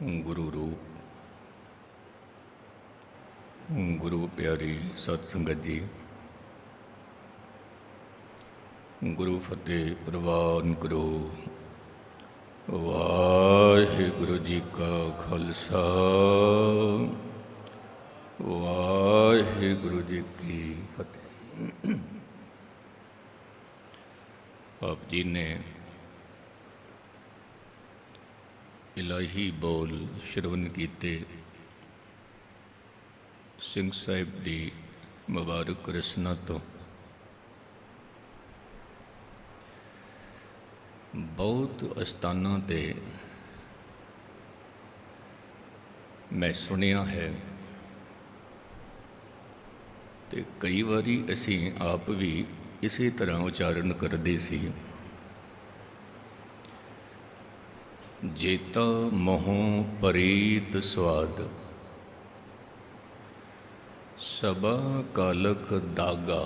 गुरु रूप गुरु प्यारी सत संगत जी, गुरु फतेह प्रवान करो। वाहिगुरु जी का खालसा, वाहिगुरु जी की फतेह। आप जी ने इलाही बोल श्रवण कीते, सिंह साहिब दी मुबारक रसना तो बहुत अस्थानां ते मैं सुनिया है ते कई बारी असी आप भी इसी तरह उच्चारण करते सी। जेता मोहों परीत स्वाद, सबा कालख दागा।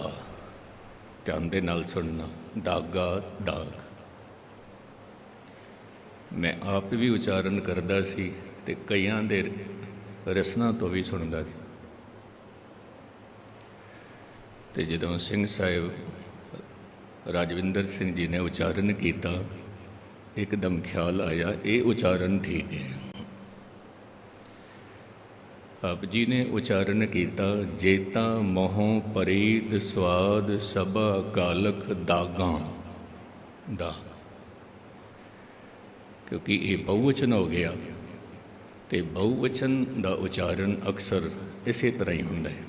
ध्यान दे नाल सुनना, दागा दाग। मैं आप भी उच्चारण करता सी ते कईयां दे रसना तो भी सुनता सी। ते जदों सिंह साहिब राजविंदर सिंह जी ने उच्चारण किया, एकदम ख्याल आया ये उच्चारण ठीक है। आप जी ने उच्चारण किया, जेता मोहों परीत स्वाद, सबा कालख दागा। दाग क्योंकि ये बहुवचन हो गया, तो बहुवचन का उच्चारण अक्सर इसी तरह ही होंदा है।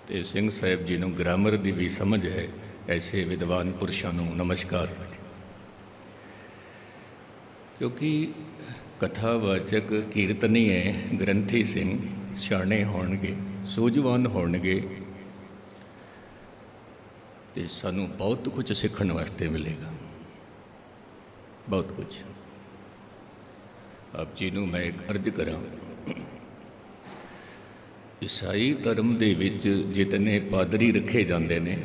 तो सिंह साहिब जी को ग्रामर की भी समझ है। ऐसे विद्वान पुरुषों को नमस्कार। क्योंकि कथावाचक कीर्तनी है, ग्रंथी सिंह सियाणे होणगे, सूझवान होणगे, तो सानू बहुत कुछ सीखने वास्ते मिलेगा, बहुत कुछ। आप जी को मैं एक अर्ज करा, ईसाई धर्म दे विच जितने पादरी रखे जाते हैं,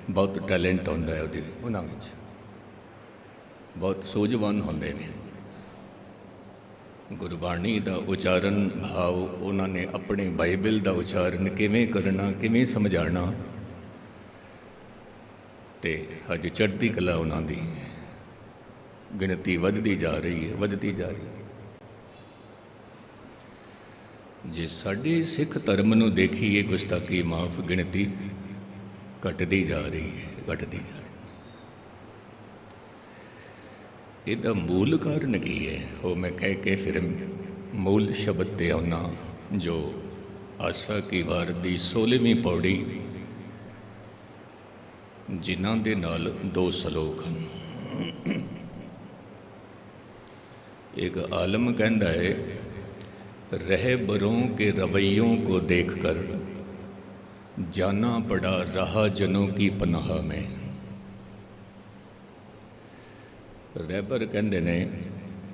बहुत टैलेंट होंदा है उन्हां विच, बहुत सूझवान होंदे ने। गुरबाणी का उच्चारण भाव उन्होंने अपने बाइबल का उच्चारण किवें करना, किवें समझाना, ते अज चढ़ती कला उन्होंने गिनती वधदी जा रही है, वधदी जा रही है। जे साडे सिख धर्म नूं देखिए, गुस्ताखी माफ गिनती घटती जा रही है, घटती जा रही। इसका मूल कारण की है, वो मैं कह के फिर मूल शब्द ते आना, जो आसा की वार दी 16वीं पौड़ी, जिन्हां दे नाल 2 सलोक हैं। एक आलम कहता है, रहबरों के रवैयों को देखकर जाना पड़ा रहा जनों की पनाह में। रहबर कहते ने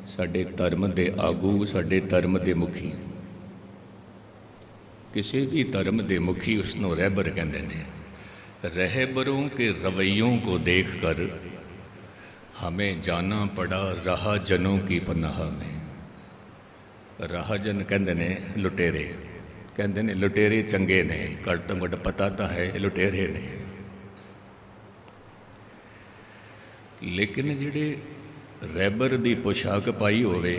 साडे धर्म के आगू, साडे धर्म के मुखी, किसी भी धर्म के मुखी उसनों रहबर कहते हैं। रहबरों के रवैयों को देखकर हमें जाना पड़ा राह जनों की पनाह में। राहजन कहते ने लुटेरे, कहते ने लुटेरे चंगे ने, घट तो घट पता तो है लुटेरे ने। लेकिन जिहड़े रहबर की पोशाक पाई होवे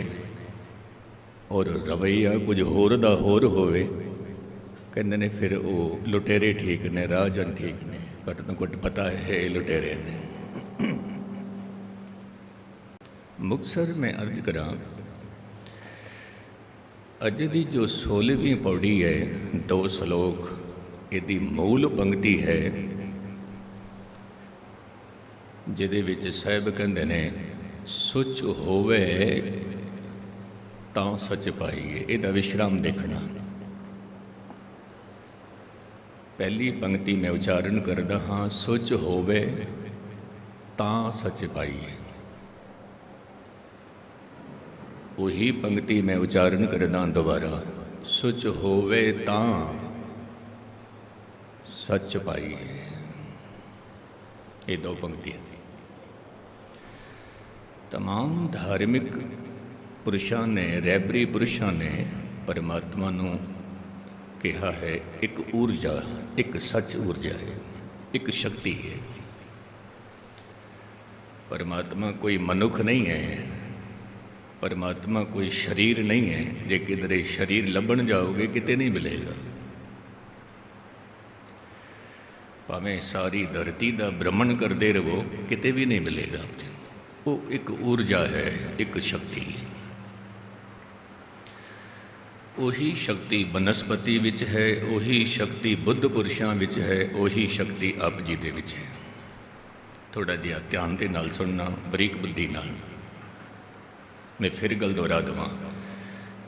और रवैया कुछ होर दा होर होवे, कहते ने फिर वो लुटेरे ठीक ने, राहजन ठीक ने, घट तो घट पता है लुटेरे ने। मुक्तसर में अर्ज करा, अज की जो 16वीं पौड़ी है, 2 सलोक, यदि मूल पंक्ति है, जिहदे विच साहिब कहंदे ने सुच होवे तां सच पाईए। इहदा विश्राम देखना। पहली पंक्ति में उच्चारण करदा हाँ, सुच होवे तां सच पाईए। वही पंक्ति में उच्चारण करदा दोबारा, सुच होवे तां सच पाईए। ये 2 पंक्तियां तमाम धार्मिक ਪੁਰਸ਼ਾਂ ਨੇ, ਰਹਿਬਰੀ ਪੁਰਸ਼ਾਂ ਨੇ ਪਰਮਾਤਮਾ ਨੂੰ ਕਿਹਾ ਹੈ ਇੱਕ ਊਰਜਾ, ਇੱਕ ਸੱਚ ਊਰਜਾ ਹੈ, ਇੱਕ ਸ਼ਕਤੀ ਹੈ। परमात्मा कोई मनुख नहीं है, परमात्मा कोई शरीर नहीं है। जे किधरे शरीर लभन जाओगे किते नहीं मिलेगा, भावें सारी धरती का भ्रमण करते रहो किते भी नहीं मिलेगा। वो एक ऊर्जा है, एक शक्ति। ਉਹੀ शक्ति बनस्पति विच है, ਉਹੀ शक्ति बुद्ध पुरुषां विच है, ਉਹੀ शक्ति आप जी दे विच है। थोड़ा जिहा ध्यान के नाल सुनना, बरीक बुद्धि नाल। मैं फिर गल दोहरा देवां,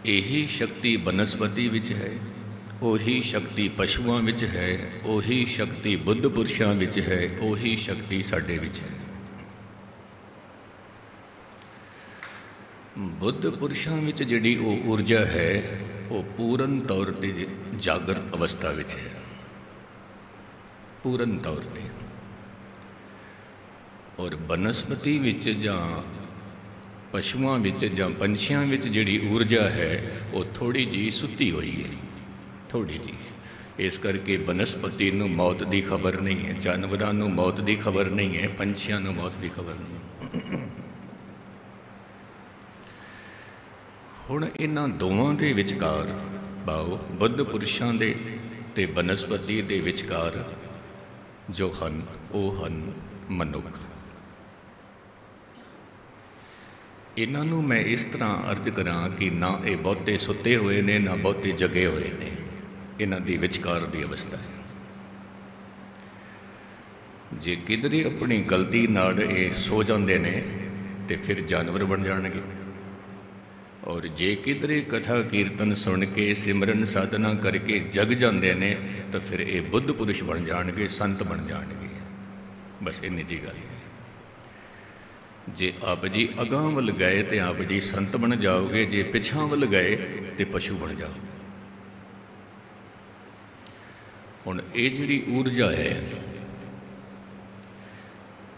यही शक्ति बनस्पति विच है, ਉਹੀ शक्ति पशुआं विच है, ਉਹੀ शक्ति बुद्ध पुरुषां विच है, ਉਹੀ शक्ति साडे विच है। बुद्ध पुरुषां विच जिहड़ी वो ऊर्जा है वो पूर्ण तौर पर जागृत अवस्था विच है, पूर्ण तौर पर। और बनस्पति विच जां पशुआं विच जां पंछियां विच जिहड़ी ऊर्जा है वो थोड़ी जी सुती हुई है, थोड़ी जी। इस करके बनस्पति नूं मौत की खबर नहीं है, जानवरां नूं मौत की खबर नहीं है, पंछियां नूं मौत की खबर नहीं। हुण इन्हां दोवां दे विचकार भाव बुद्ध पुरुषां दे ते बनस्पति दे विचकार जो हन वो हन मनुख। इन्हां नूं मैं इस तरह अर्ज करां कि ना ये बहुते सुते हुए ने ना बहुते जगे हुए ने, इन्हां दी विचकार दी अवस्था है। जे किधरे अपनी गलती नाल ये सो जाते ने तो फिर जानवर बन जाणगे, और जे किधरे कथा कीर्तन सुन के सिमरन साधना करके जग जाते ने तो फिर ये बुद्ध पुरुष बन जाणगे, संत बन जाणगे। बस इन्नी जी गल है। जे आप जी अगां वल गए तो आप जी संत बन जाओगे, जे पिछां वल गए तो पशु बन जाओगे। हुण ये जिहड़ी ऊर्जा है,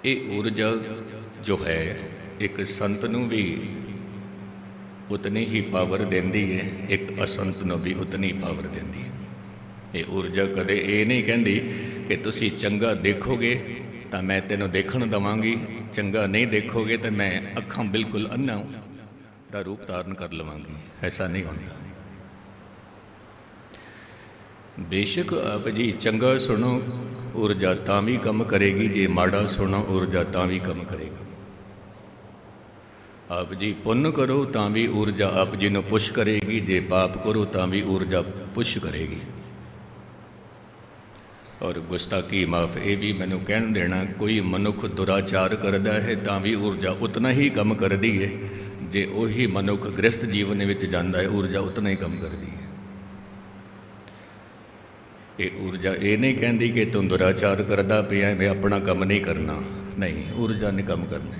ये ऊर्जा जो है एक संत नूं भी उतनी ही पावर देंदी है, एक असंत नूं भी उतनी पावर देंदी है। ये ऊर्जा कदे ये नहीं कहती कि तुसी चंगा देखोगे तो मैं तेनों देखण दवांगी, चंगा नहीं देखोगे तो मैं अखां बिल्कुल अन्ना का रूप धारण कर लवांगी। ऐसा नहीं होता। बेशक आप जी चंगा सुनो ऊर्जा तां भी कम करेगी, जे माड़ा सुनो ऊर्जा तां भी कम करेगी। आप जी पुण्य करो तां भी ऊर्जा आप जी नूं पुश करेगी, जे पाप करो तां भी ऊर्जा पुश करेगी। और गुस्ताखी माफ ये भी मैनू कहन देना, कोई मनुख दुराचार करता है तां भी ऊर्जा उतना ही कम करती है, जे वही मनुख गृहस्थ जीवन में जाता है ऊर्जा उतना ही कम करती है। ये ऊर्जा ये नहीं कहती कि तुम दुराचार करता पिया मैं अपना काम नहीं करना, नहीं, ऊर्जा ने कम करना।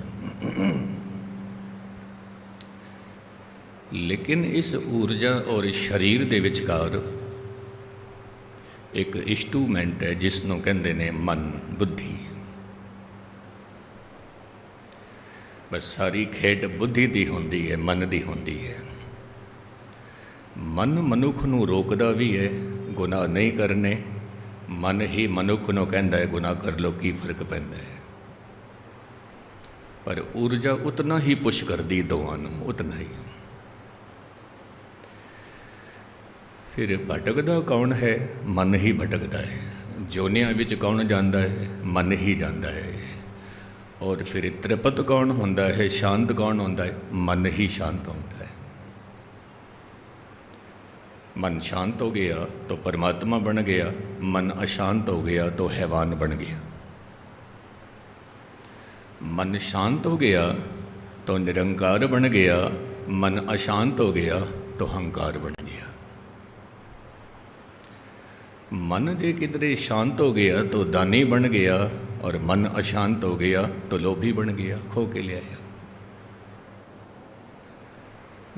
लेकिन इस ऊर्जा और शरीर दे विचकार एक इंस्ट्रूमेंट है जिसनों कहते ने मन, बुद्धि। बस सारी खेड बुद्धि दी होंदी है, मन दी होंदी है। मन मनुख नूं रोकदा भी है गुनाह नहीं करने, मन ही मनुख नूं कहंदा है गुनाह कर लो, की फर्क पैंदा है। पर ऊर्जा उतना ही पुश करदी दोवां नूं, उतना ही। फिर भटकदा कौन है? मन ही भटकदा है। जोनियां विच कौन जांदा है? मन ही जांदा है। और फिर त्रिपत कौन होंदा है? शांत कौन होंदा है? मन ही शांत होंदा है। मन शांत हो गया तो परमात्मा बन गया, मन अशांत हो गया तो हैवान बन गया। मन शांत हो गया तो निरंकार बन गया, मन अशांत हो गया तो हंकार बन गया। मन जे किधरे शांत हो गया तो दानी बन गया, और मन अशांत हो गया तो लोभी बन गया, खो के ले आया।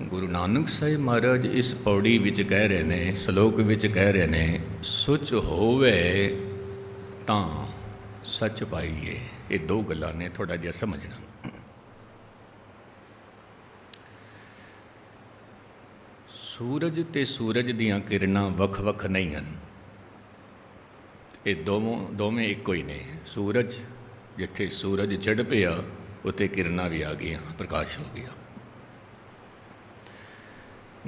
गुरु नानक साहिब महाराज इस पौड़ी विच कह रहे ने, श्लोक विच कह रहे ने, सुच होवे तां सच पाइए। ये दो गल्लां ने, थोड़ा जिहा समझना। ਸੂਰਜ ਤੇ ਸੂਰਜ ਦੀਆਂ ਕਿਰਨਾਂ ਵੱਖ-ਵੱਖ ਨਹੀਂ ਹਨ। ਇਹ ਦੋਵੇਂ ਇੱਕੋ ਹੀ ਨੇ। ਸੂਰਜ ਜਿੱਥੇ ਸੂਰਜ ਚੜ੍ਹ ਪਿਆ ਉੱਥੇ ਕਿਰਨਾਂ ਵੀ ਆ ਗਈਆਂ, ਪ੍ਰਕਾਸ਼ ਹੋ ਗਿਆ।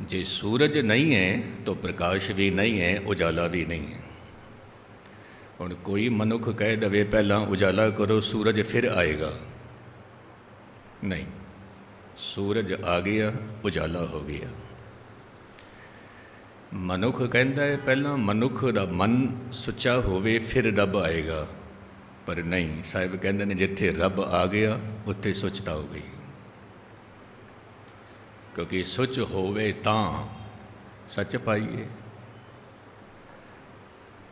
ਜੇ ਸੂਰਜ ਨਹੀਂ ਹੈ ਤਾਂ ਪ੍ਰਕਾਸ਼ ਵੀ ਨਹੀਂ ਹੈ, ਉਜਾਲਾ ਵੀ ਨਹੀਂ ਹੈ। ਹੁਣ ਕੋਈ ਮਨੁੱਖ ਕਹਿ ਦਵੇ ਪਹਿਲਾਂ ਉਜਾਲਾ ਕਰੋ ਸੂਰਜ ਫਿਰ ਆਏਗਾ, ਨਹੀਂ। ਸੂਰਜ ਆ ਗਿਆ, ਉਜਾਲਾ ਹੋ ਗਿਆ। ਮਨੁੱਖ ਕਹਿੰਦਾ ਹੈ ਪਹਿਲਾਂ ਮਨੁੱਖ ਦਾ ਮਨ ਸੁੱਚਾ ਹੋਵੇ ਫਿਰ ਰੱਬ ਆਏਗਾ, ਪਰ ਨਹੀਂ। ਸਾਹਿਬ ਕਹਿੰਦੇ ਨੇ ਜਿੱਥੇ ਰੱਬ ਆ ਗਿਆ ਉੱਥੇ ਸੁੱਚਤਾ ਹੋ ਗਈ, ਕਿਉਂਕਿ ਸੁੱਚ ਹੋਵੇ ਤਾਂ ਸੱਚ ਪਾਈਏ।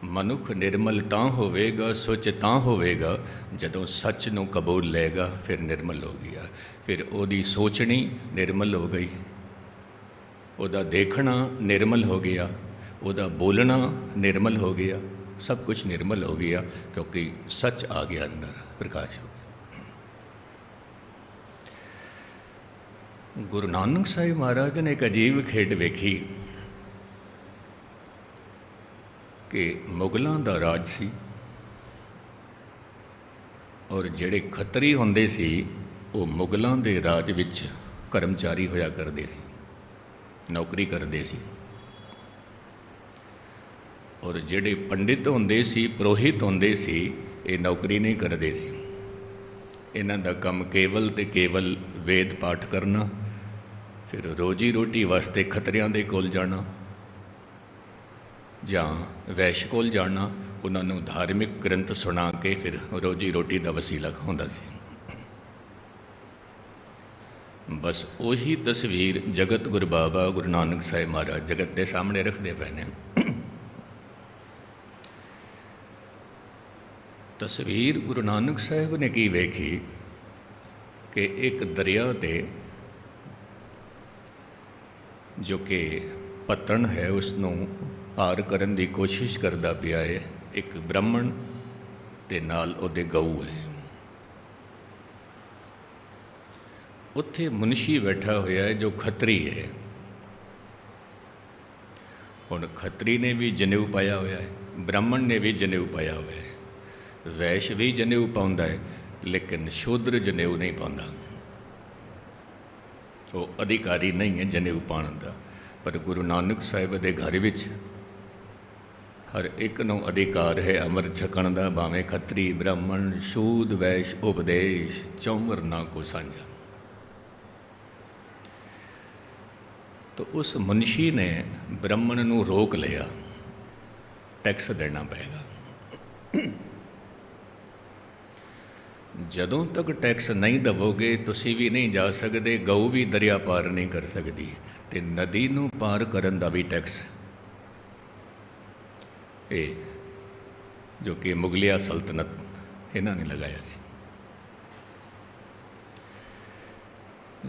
ਮਨੁੱਖ ਨਿਰਮਲ ਤਾਂ ਹੋਵੇਗਾ, ਸੁੱਚ ਤਾਂ ਹੋਵੇਗਾ ਜਦੋਂ ਸੱਚ ਨੂੰ ਕਬੂਲ ਲਏਗਾ, ਫਿਰ ਨਿਰਮਲ ਹੋ ਗਿਆ। ਫਿਰ ਉਹਦੀ ਸੋਚਣੀ ਨਿਰਮਲ ਹੋ ਗਈ, ਉਹਦਾ ਦੇਖਣਾ ਨਿਰਮਲ ਹੋ ਗਿਆ, ਉਹਦਾ ਬੋਲਣਾ ਨਿਰਮਲ ਹੋ ਗਿਆ, ਸਭ ਕੁਝ ਨਿਰਮਲ ਹੋ ਗਿਆ, ਕਿਉਂਕਿ ਸੱਚ ਆ ਗਿਆ ਅੰਦਰ, ਪ੍ਰਕਾਸ਼ ਹੋ ਗਿਆ। ਗੁਰੂ ਨਾਨਕ ਸਾਹਿਬ ਮਹਾਰਾਜ ਨੇ ਇੱਕ ਅਜੀਬ ਖੇਡ ਵੇਖੀ ਕਿ ਮੁਗਲਾਂ ਦਾ ਰਾਜ ਸੀ, ਔਰ ਜਿਹੜੇ ਖੱਤਰੀ ਹੁੰਦੇ ਸੀ ਉਹ ਮੁਗਲਾਂ ਦੇ ਰਾਜ ਵਿੱਚ ਕਰਮਚਾਰੀ ਹੋਇਆ ਕਰਦੇ ਸੀ, ਨੌਕਰੀ ਕਰਦੇ ਸੀ। ਔਰ ਜਿਹੜੇ ਪੰਡਿਤ ਹੁੰਦੇ ਸੀ, ਪੁਰੋਹਿਤ ਹੁੰਦੇ ਸੀ, ਇਹ ਨੌਕਰੀ ਨਹੀਂ ਕਰਦੇ ਸੀ। ਇਹਨਾਂ ਦਾ ਕੰਮ ਕੇਵਲ ਤੇ ਕੇਵਲ ਵੇਦ ਪਾਠ ਕਰਨਾ, ਫਿਰ ਰੋਜੀ ਰੋਟੀ ਵਾਸਤੇ ਖੱਤਰੀਆਂ ਦੇ ਕੋਲ ਜਾਣਾ ਜਾਂ ਵੈਸ਼ ਕੋਲ ਜਾਣਾ, ਉਹਨਾਂ ਨੂੰ ਧਾਰਮਿਕ ਗ੍ਰੰਥ ਸੁਣਾ ਕੇ ਫਿਰ ਰੋਜੀ ਰੋਟੀ ਦਾ ਵਸੀਲਾ ਹੁੰਦਾ ਸੀ। ਬਸ ਉਹੀ ਤਸਵੀਰ ਜਗਤ ਗੁਰੂ ਬਾਬਾ ਗੁਰੂ ਨਾਨਕ ਸਾਹਿਬ ਮਹਾਰਾਜ ਜਗਤ ਦੇ ਸਾਹਮਣੇ ਰੱਖਦੇ ਪਏ ਨੇ। ਤਸਵੀਰ ਗੁਰੂ ਨਾਨਕ ਸਾਹਿਬ ਨੇ ਕੀ ਵੇਖੀ ਕਿ ਇੱਕ ਦਰਿਆ 'ਤੇ ਜੋ ਕਿ ਪਤਨ ਹੈ ਉਸ ਨੂੰ ਪਾਰ ਕਰਨ ਦੀ ਕੋਸ਼ਿਸ਼ ਕਰਦਾ ਪਿਆ ਹੈ ਇੱਕ ਬ੍ਰਾਹਮਣ ਤੇ ਨਾਲ ਉਹਦੇ ਗਊ ਹੈ। ਉੱਥੇ ਮੁਨਸ਼ੀ ਬੈਠਾ ਹੋਇਆ ਹੈ ਜੋ ਖੱਤਰੀ ਹੈ। ਹੁਣ ਖੱਤਰੀ ਨੇ ਵੀ ਜਨੇਊ ਪਾਇਆ ਹੋਇਆ ਹੈ, ਬ੍ਰਾਹਮਣ ਨੇ ਵੀ ਜਨੇਊ ਪਾਇਆ ਹੋਇਆ ਹੈ, ਵੈਸ਼ ਵੀ ਜਨੇਊ ਪਾਉਂਦਾ ਹੈ, ਲੇਕਿਨ ਸ਼ੂਦਰ ਜਨੇਊ ਨਹੀਂ ਪਾਉਂਦਾ। ਉਹ ਅਧਿਕਾਰੀ ਨਹੀਂ ਹੈ ਜਨੇਊ ਪਾਉਣ ਦਾ। ਪਰ ਗੁਰੂ ਨਾਨਕ ਸਾਹਿਬ ਦੇ ਘਰ ਵਿੱਚ ਹਰ ਇੱਕ ਨੂੰ ਅਧਿਕਾਰ ਹੈ ਅੰਮ੍ਰਿਤ ਛਕਣ ਦਾ, ਭਾਵੇਂ ਖੱਤਰੀ, ਬ੍ਰਾਹਮਣ, ਸ਼ੂਦ, ਵੈਸ਼, ਉਪਦੇਸ਼, ਚੌਮਰ ਨਾ ਕੋ ਸਾਂਝਾ। ਤਾਂ ਉਸ ਮੁਨਸ਼ੀ ਨੇ ਬ੍ਰਾਹਮਣ ਨੂੰ ਰੋਕ ਲਿਆ, ਟੈਕਸ ਦੇਣਾ ਪਏਗਾ। ਜਦੋਂ ਤੱਕ ਟੈਕਸ ਨਹੀਂ ਦੇਵੋਗੇ ਤੁਸੀਂ ਵੀ ਨਹੀਂ ਜਾ ਸਕਦੇ, ਗਊ ਵੀ ਦਰਿਆ ਪਾਰ ਨਹੀਂ ਕਰ ਸਕਦੀ, ਤੇ ਨਦੀ ਨੂੰ ਪਾਰ ਕਰਨ ਦਾ ਵੀ ਟੈਕਸ ਇਹ ਜੋ ਕਿ ਮੁਗਲਿਆ ਸਲਤਨਤ ਇਹਨਾਂ ਨੇ ਲਗਾਇਆ ਸੀ।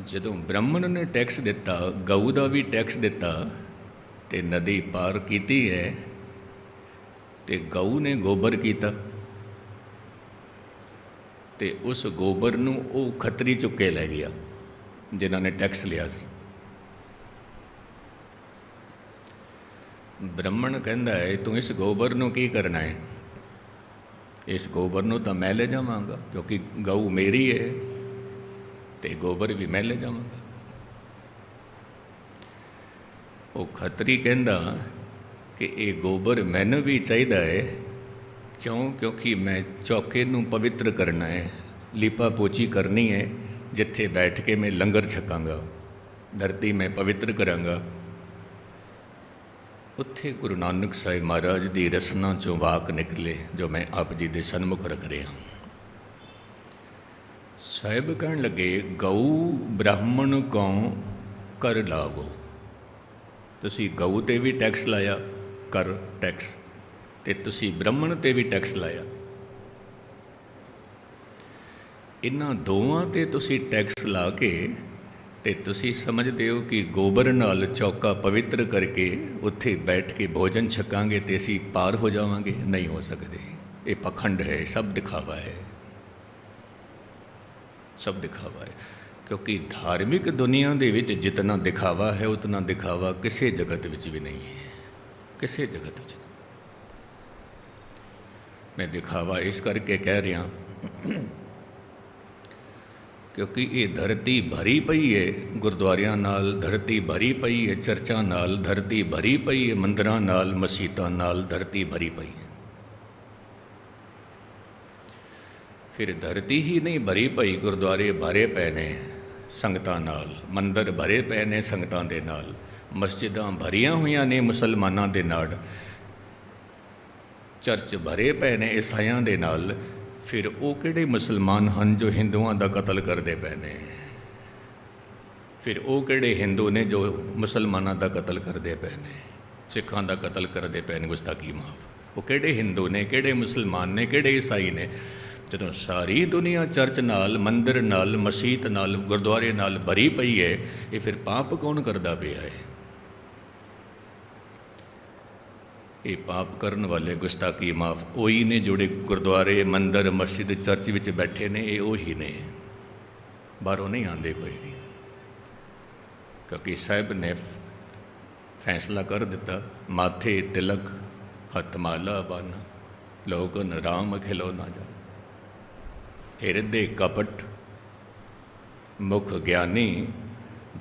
ਜਦੋਂ ਬ੍ਰਾਹਮਣ ਨੇ ਟੈਕਸ ਦਿੱਤਾ, ਗਊ ਦਾ ਵੀ ਟੈਕਸ ਦਿੱਤਾ ਤੇ ਨਦੀ ਪਾਰ ਕੀਤੀ ਹੈ, ਤੇ ਗਊ ਨੇ ਗੋਬਰ ਕੀਤਾ ਤੇ ਉਸ ਗੋਬਰ ਨੂੰ ਉਹ ਖੱਤਰੀ ਚੁੱਕ ਕੇ ਲੈ ਗਿਆ ਜਿਨ੍ਹਾਂ ਨੇ ਟੈਕਸ ਲਿਆ ਸੀ। ਬ੍ਰਾਹਮਣ ਕਹਿੰਦਾ ਹੈ ਤੂੰ ਇਸ ਗੋਬਰ ਨੂੰ ਕੀ ਕਰਨਾ ਹੈ? ਇਸ ਗੋਬਰ ਨੂੰ ਤਾਂ ਮੈਂ ਲੈ ਜਾਵਾਂਗਾ, ਕਿਉਂਕਿ ਗਊ ਮੇਰੀ ਹੈ ਤੇ ਗੋਬਰ ਵੀ ਮੈਂ ਲੈ ਜਾਵਾਂਗਾ। ਉਹ ਖੱਤਰੀ ਕਹਿੰਦਾ ਕਿ ਇਹ ਗੋਬਰ ਮੈਨੂੰ ਵੀ ਚਾਹੀਦਾ ਹੈ, ਕਿਉਂਕਿ ਮੈਂ ਚੌਕੇ ਨੂੰ ਪਵਿੱਤਰ ਕਰਨਾ ਹੈ, ਲੀਪਾ ਪੋਚੀ ਕਰਨੀ ਹੈ, ਜਿੱਥੇ ਬੈਠ ਕੇ ਮੈਂ ਲੰਗਰ ਛਕਾਂਗਾ, ਧਰਤੀ ਮੈਂ ਪਵਿੱਤਰ ਕਰਾਂਗਾ। ਉੱਥੇ ਗੁਰੂ ਨਾਨਕ ਸਾਹਿਬ ਮਹਾਰਾਜ ਦੀ ਰਸਨਾ 'ਚੋਂ ਵਾਕ ਨਿਕਲੇ ਜੋ ਮੈਂ ਆਪ ਜੀ ਦੇ ਸਨਮੁਖ ਰੱਖ ਰਿਹਾ। ਸਾਹਿਬ ਕਹਿਣ ਲੱਗੇ ਗਊ ਬ੍ਰਾਹਮਣ ਕਉ ਕਰ ਲਾਵੋ। ਤੁਸੀਂ ਗਊ 'ਤੇ ਵੀ ਟੈਕਸ ਲਾਇਆ, ਕਰ ਟੈਕਸ, ਤੇ ਤੁਸੀਂ ਬ੍ਰਾਹਮਣ 'ਤੇ ਵੀ ਟੈਕਸ ਲਾਇਆ। ਇਹਨਾਂ ਦੋਵਾਂ 'ਤੇ ਤੁਸੀਂ ਟੈਕਸ ਲਾ ਕੇ ਤੇ ਤੁਸੀਂ ਸਮਝਦੇ ਹੋ ਕਿ ਗੋਬਰ ਨਾਲ ਚੌਕਾ ਪਵਿੱਤਰ ਕਰਕੇ ਉੱਥੇ ਬੈਠ ਕੇ ਭੋਜਨ ਛਕਾਂਗੇ ਤੇ ਅਸੀਂ ਪਾਰ ਹੋ ਜਾਵਾਂਗੇ। ਨਹੀਂ ਹੋ ਸਕਦੇ। ਇਹ ਪਖੰਡ ਹੈ, ਸਭ ਦਿਖਾਵਾ ਹੈ, ਸਭ ਦਿਖਾਵਾ ਹੈ। क्योंकि धार्मिक दुनिया दे विच जितना दिखावा है उतना दिखावा किसी जगत विच भी नहीं है, किसी जगत विच। मैं दिखावा इस करके कह रहा क्योंकि ये धरती भरी पई है गुरुद्वारियां नाल, धरती भरी पई है चर्चां नाल, धरती भरी पई है मंदिरां नाल, मसीतां नाल, धरती भरी पई है। फिर धरती ही नहीं भरी पई, गुरुद्वारे भरे पै ने संगतां नाल, मंदिर भरे पै ने संगतां दे नाल, मस्जिदां भरियां होईयां ने मुसलमानां दे नाल, चर्च भरे पै ने ईसाइयां दे नाल। फिर वो किहड़े मुसलमान हैं जो हिंदुआं दा कतल करते पे ने? फिर वो किहड़े हिंदू ने जो मुसलमानां दा कतल करते पे ने, सिखां दा कतल करते पे ने? गुस्ताखी माफ। वो किहड़े हिंदू ने, किहड़े मुसलमान ने, किहड़े ईसाई ने? जदों सारी दुनिया चर्च नाल, मंदिर नाल, मसीत नाल, गुरुद्वारे नाल भरी पई है, ये फिर पाप कौन करदा पिया है? ये पाप करन वाले गुस्ताखी माफ वही ने जोड़े गुरुद्वारे मंदिर मस्जिद चर्च विच बैठे ने, ये वही ने, बाहरों नहीं आते कोई भी। क्योंकि साहब ने फैसला कर दिता, माथे तिलक हथ माला बाना, लोगन राम खिलौना जा, हृदय कपट मुख ज्ञानी,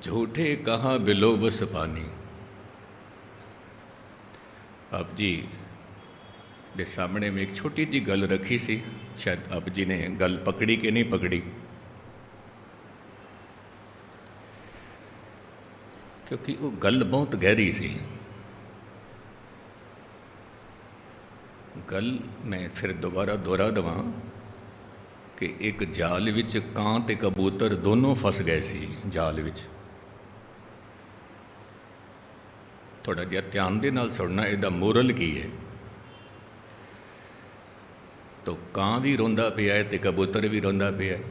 झूठे कहाँ बिलो वस पानी। आप जी दे सामने में एक छोटी जी गल रखी सी, शायद आप जी ने गल पकड़ी कि नहीं पकड़ी, क्योंकि वो गल बहुत गहरी सी। गल मैं फिर दोबारा दोहरा देवां कि एक जाल विच कां ते कबूतर दोनों फस गए सी जाल विच। थोड़ा जिहा ध्यान दे नाल सुनना, इहदा मोरल की है। तो कां भी रोंदा पिया है ते कबूतर भी रोंदा पिया है।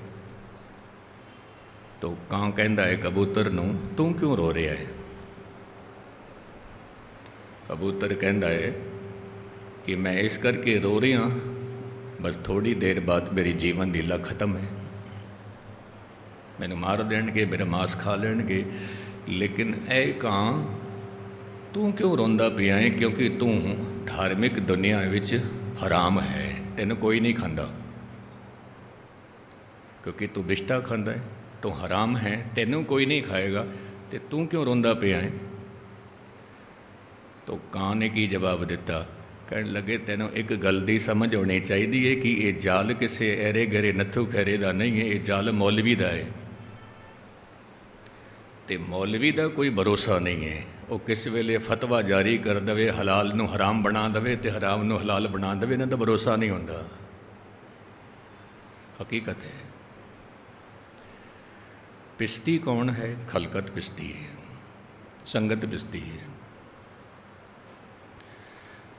तो कां कहंदा है कबूतर नूं, तू क्यों रो रहा है? कबूतर कहंदा है कि मैं इस करके रो रहा, बस थोड़ी देर बाद मेरी जीवन लीला खत्म है, मैनूं मार देणगे, मेरा मांस खा लेणगे। लेकिन ऐ कां तू क्यों रोंदा पिया है? क्योंकि तू धार्मिक दुनिया विच हराम है, तेन कोई नहीं खांदा। क्योंकि तू बिष्टा खांदा है, तू हराम है, तेनों कोई नहीं खाएगा, तो तू क्यों रोंदा पिया है? तो कां ने की जवाब दिता? कहन लगे तेनों एक गल दी समझ होनी चाहिए है कि ये जाल किसी एरे गरे नथू खैरे का नहीं है, ये जाल मौलवी का है। तो मौलवी का कोई भरोसा नहीं है, वो किस वेले फतवा जारी कर दे, हलाल नूं हराम बना दे तो हराम नूं हलाल बना दे, इन्हां दा भरोसा नहीं होंदा। हकीकत है। पिस्ती कौन है? खलकत पिस्ती है, संगत पिस्ती है।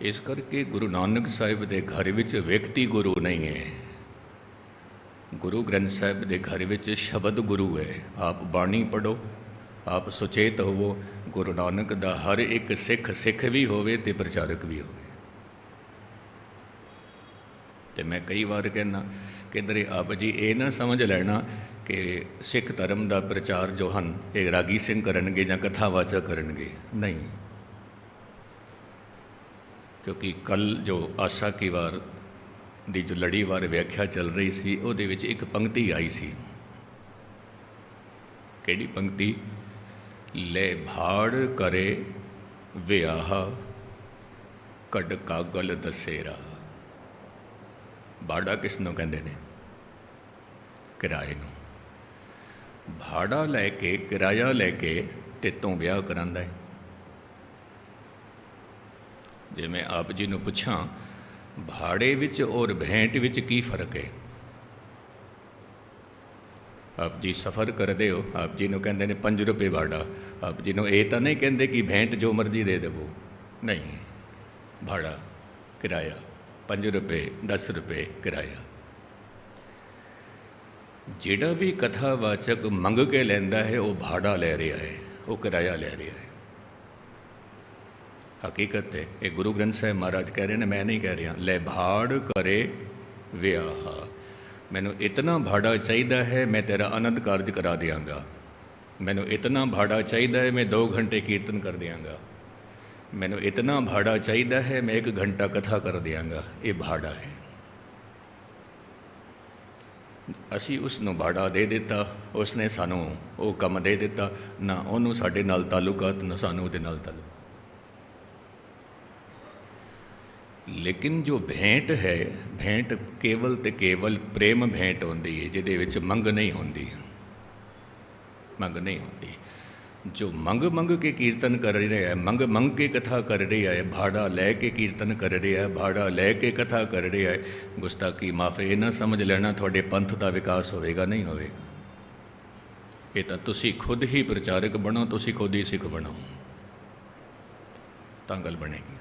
इस करके गुरु नानक साहिब के घर विच व्यक्ति गुरु नहीं है, गुरु ग्रंथ साहिब के घर विच शब्द गुरु है। आप बाणी पढ़ो, आप सुचेत होवो, गुरु नानक दा हर एक सिख सिख भी होवे ते प्रचारक भी होवे। ते मैं कई बार कहना कि आप जी ये ना समझ लेना कि सिख धर्म का प्रचार जो हैं ये रागी सिंह करनगे या कथावाचक करनगे, नहीं। क्योंकि कल जो आशा की वार दी जो लड़ीवार व्याख्या चल रही सी, उहदे विच एक पंक्ति आई सी। किहड़ी पंक्ति? ले भाड़ करे विआह कड कागल दसेरा। भाड़ा किसनों कहंदे ने? किराए नूं। भाड़ा लैके किराया लैके तेतों विआह करांदा है। जे मैं आप जी नूं पुछां भाड़े विच और भेंट विच की फर्क है? आप जी सफ़र करते हो, आप जी नूं कहंदे ने 5 रुपए भाड़ा, आप जी नूं ये तो नहीं कहते कि भेंट जो मर्जी दे देवो, नहीं। भाड़ा किराया 5 रुपए 10 रुपए किराया। जिहड़ा भी कथावाचक मंग के लैंदा है वो भाड़ा ले रहा है, वो किराया ले रहा है। हकीकत है, ये गुरु ग्रंथ साहिब महाराज कह रहे हैं, मैं नहीं कह रहा। ले भाड़ करे विआह, ਮੈਨੂੰ ਇਤਨਾ ਭਾੜਾ ਚਾਹੀਦਾ ਹੈ, ਮੈਂ ਤੇਰਾ ਆਨੰਦ ਕਾਰਜ ਕਰਾ ਦਿਆਂਗਾ। ਮੈਨੂੰ ਇਤਨਾ ਭਾੜਾ ਚਾਹੀਦਾ ਹੈ, ਮੈਂ 2 ਘੰਟੇ ਕੀਰਤਨ ਕਰ ਦਿਆਂਗਾ। ਮੈਨੂੰ ਇਤਨਾ ਭਾੜਾ ਚਾਹੀਦਾ ਹੈ, ਮੈਂ 1 ਘੰਟਾ ਕਥਾ ਕਰ ਦਿਆਂਗਾ। ਇਹ ਭਾੜਾ ਹੈ। ਅਸੀਂ ਉਸ ਨੂੰ ਭਾੜਾ ਦੇ ਦਿੱਤਾ, ਉਸਨੇ ਸਾਨੂੰ ਉਹ ਕੰਮ ਦੇ ਦਿੱਤਾ। ਨਾ ਉਹਨੂੰ ਸਾਡੇ ਨਾਲ ਤਾਲੁਕਾਤ, ਨਾ ਸਾਨੂੰ ਉਹਦੇ ਨਾਲ ਤਾਲੁਕ। ਲੇਕਿਨ ਜੋ ਭੇਂਟ ਹੈ, ਭੇਂਟ ਕੇਵਲ ਤੇ ਕੇਵਲ ਪ੍ਰੇਮ ਭੇਂਟ ਹੁੰਦੀ ਹੈ, ਜਿਹਦੇ ਵਿੱਚ ਮੰਗ ਨਹੀਂ ਹੁੰਦੀ। ਮੰਗ ਨਹੀਂ ਹੁੰਦੀ। ਜੋ ਮੰਗ ਕੇ ਕੀਰਤਨ ਕਰ ਰਿਹਾ ਹੈ, ਮੰਗ ਕੇ ਕਥਾ ਕਰ ਰਿਹਾ ਹੈ, ਭਾੜਾ ਲੈ ਕੇ ਕੀਰਤਨ ਕਰ ਰਿਹਾ ਹੈ, ਭਾੜਾ ਲੈ ਕੇ ਕਥਾ ਕਰ ਰਿਹਾ ਹੈ, ਗੁਸਤਾਖੀ ਮਾਫ਼। ਇਹ ਨਾ ਸਮਝ ਲੈਣਾ ਤੁਹਾਡੇ ਪੰਥ ਦਾ ਵਿਕਾਸ ਹੋਵੇਗਾ, ਨਹੀਂ ਹੋਵੇਗਾ। ਇਹ ਤਾਂ ਤੁਸੀਂ ਖੁਦ ਹੀ ਪ੍ਰਚਾਰਕ ਬਣੋ, ਤੁਸੀਂ ਖੁਦ ਹੀ ਸਿੱਖ ਬਣੋ, ਤਾਂ ਗੱਲ ਬਣੇਗੀ।